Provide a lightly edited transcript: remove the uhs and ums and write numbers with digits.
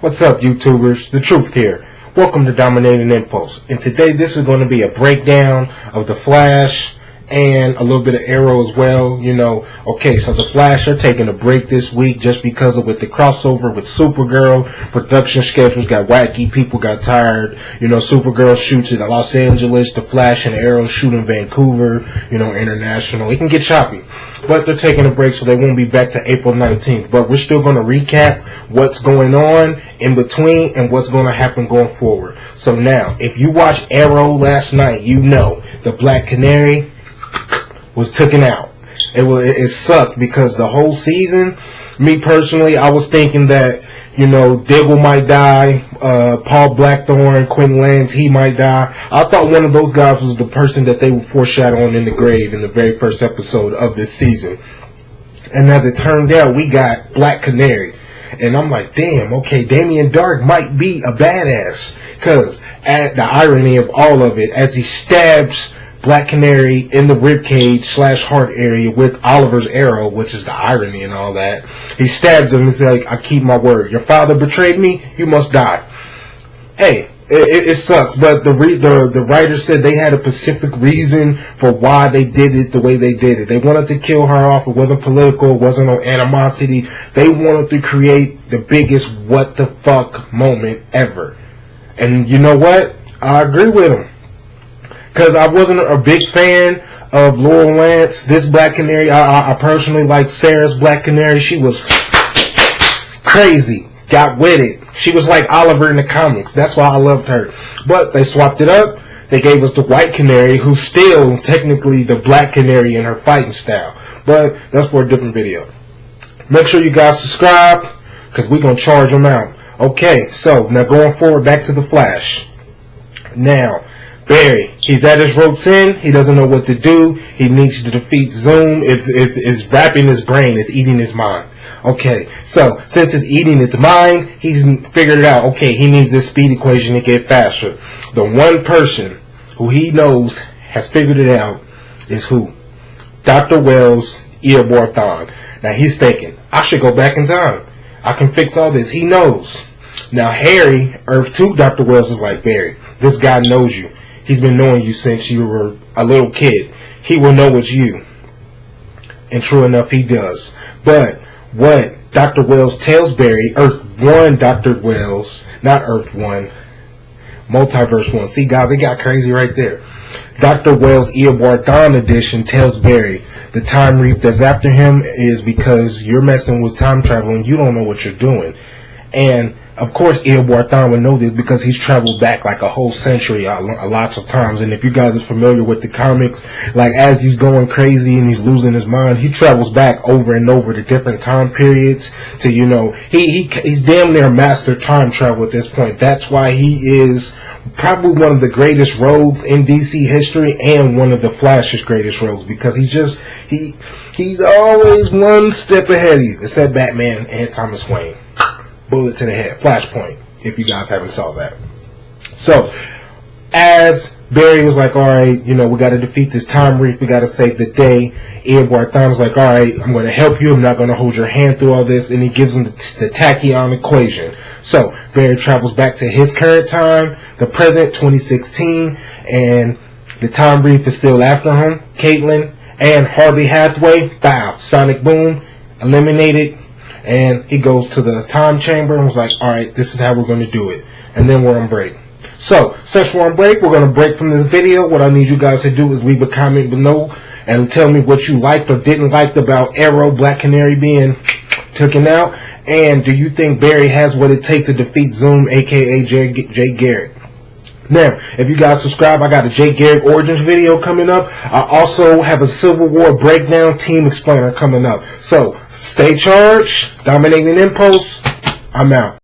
What's up, YouTubers? The Truth here. Welcome to Dominating Impulse. And today this is going to be a breakdown of the Flash and a little bit of Arrow as well. Okay, so the Flash are taking a break this week just because of with the crossover with Supergirl. Production schedules got wacky. People got tired. Supergirl shoots in Los Angeles. The Flash and Arrow shoot in Vancouver. International. It can get choppy. But they're taking a break, so they won't be back to April 19th. But we're still going to recap what's going on in between and what's going to happen going forward. So now, if you watched Arrow last night, you know the Black Canary was taken out. It sucked because the whole season, me personally, I was thinking that, Diggle might die, Paul Blackthorne, Quentin Lance, he might die. I thought one of those guys was the person that they were foreshadowing in the grave in the very first episode of this season. And as it turned out, we got Black Canary. And I'm like, damn, okay, Damien Dark might be a badass. Because at the irony of all of it, as he stabs Black Canary in the ribcage / heart area with Oliver's arrow, which is the irony and all that. He stabs him and says, I keep my word. Your father betrayed me, you must die. Hey, it sucks, but the writers said they had a specific reason for why they did it the way they did it. They wanted to kill her off. It wasn't political. It wasn't no animosity. They wanted to create the biggest what the fuck moment ever. And you know what? I agree with them. Because I wasn't a big fan of Laurel Lance, this Black Canary. I personally liked Sarah's Black Canary. She was crazy. Got with it. She was like Oliver in the comics. That's why I loved her. But they swapped it up. They gave us the White Canary, who's still technically the Black Canary in her fighting style. But that's for a different video. Make sure you guys subscribe, because we're going to charge them out. Okay, so now going forward, back to the Flash. Now, Barry, he's at his ropes end. He doesn't know what to do. He needs to defeat Zoom. It's wrapping his brain. It's eating his mind. Okay, so since it's eating its mind, he's figured it out. Okay, he needs this speed equation to get faster. The one person who he knows has figured it out is who? Dr. Wells' Eobard. Now he's thinking, I should go back in time. I can fix all this. He knows. Now Harry, Earth 2 Dr. Wells is like, Barry, this guy knows you. He's been knowing you since you were a little kid. He will know it's you. And true enough, he does. But what Dr. Wells tells Barry, Earth 1 Dr. Wells, not Earth 1, Multiverse 1. See, guys, it got crazy right there. Dr. Wells' Eobard edition tells Barry the time reef that's after him is because you're messing with time travel and you don't know what you're doing. And of course, Eobard would know this because he's traveled back like a whole century lots of times. And if you guys are familiar with the comics, like as he's going crazy and he's losing his mind, he travels back over and over to different time periods to, he's damn near master time travel at this point. That's why he is probably one of the greatest rogues in DC history and one of the Flash's greatest rogues because he's always one step ahead of you, except Batman and Thomas Wayne. Bullet to the head. Flashpoint, if you guys haven't saw that. So, as Barry was like, alright, we got to defeat this time reef. We got to save the day. Eobard was like, alright, I'm going to help you. I'm not going to hold your hand through all this. And he gives him the tachyon equation. So, Barry travels back to his current time, the present, 2016. And the time reef is still after him. Caitlin and Harley Hathaway, bow, sonic boom, eliminated. And he goes to the time chamber and was like, alright, this is how we're going to do it. And then we're on break. So, since we're on break, we're going to break from this video. What I need you guys to do is leave a comment below and tell me what you liked or didn't like about Arrow, Black Canary being taken out. And do you think Barry has what it takes to defeat Zoom, aka Jay Garrick? Now, if you guys subscribe, I got a Jay Garrick Origins video coming up. I also have a Civil War breakdown team explainer coming up. So, stay charged. Dominating Impulse. I'm out.